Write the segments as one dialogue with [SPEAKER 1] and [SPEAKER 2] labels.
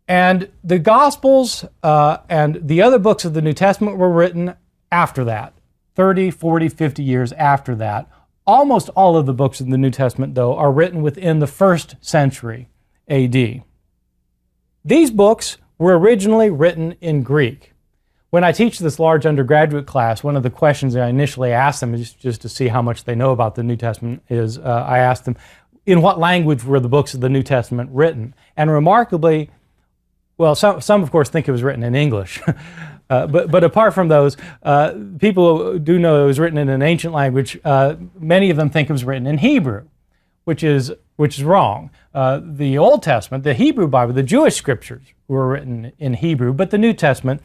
[SPEAKER 1] And the Gospels and the other books of the New Testament were written after that, 30, 40, 50 years after that. Almost all of the books of the New Testament, though, are written within the 1st century AD. These books were originally written in Greek. When I teach this large undergraduate class, one of the questions that I initially ask them, is just to see how much they know about the New Testament, is I ask them, in what language were the books of the New Testament written? And remarkably, well, some of course think it was written in English, but apart from those, people do know it was written in an ancient language. Many of them think it was written in Hebrew, which is wrong. The Old Testament, the Hebrew Bible, the Jewish scriptures were written in Hebrew, but the New Testament,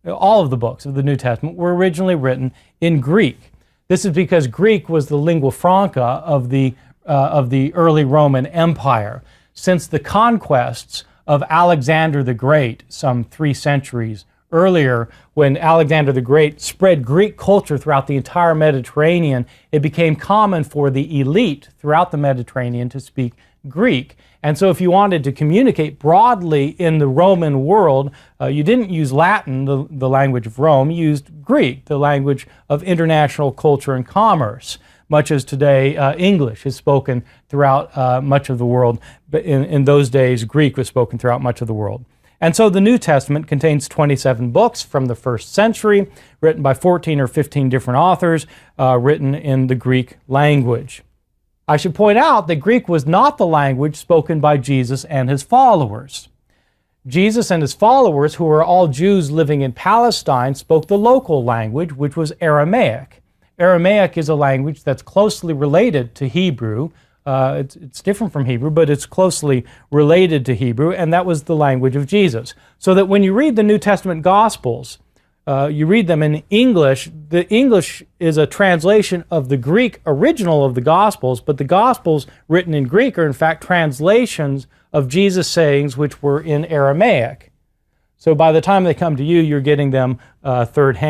[SPEAKER 1] all of the books of the New Testament were originally written in Greek. This is because Greek was the lingua franca of the early Roman Empire. Since the conquests of Alexander the Great, some 3 centuries earlier, when Alexander the Great spread Greek culture throughout the entire Mediterranean, it became common for the elite throughout the Mediterranean to speak Greek. And so if you wanted to communicate broadly in the Roman world, you didn't use Latin, the language of Rome, you used Greek, the language of international culture and commerce. Much as today English is spoken throughout much of the world, but in those days Greek was spoken throughout much of the world. And so the New Testament contains 27 books from the 1st century, written by 14 or 15 different authors, written in the Greek language. I should point out that Greek was not the language spoken by Jesus and his followers. Jesus and his followers, who were all Jews living in Palestine, spoke the local language, which was Aramaic. Aramaic is a language that's closely related to Hebrew. It's different from Hebrew, but it's closely related to Hebrew, and that was the language of Jesus. So that when you read the New Testament Gospels, you read them in English. The English is a translation of the Greek original of the Gospels, but the Gospels written in Greek are in fact translations of Jesus' sayings which were in Aramaic. So by the time they come to you, you're getting them third-hand.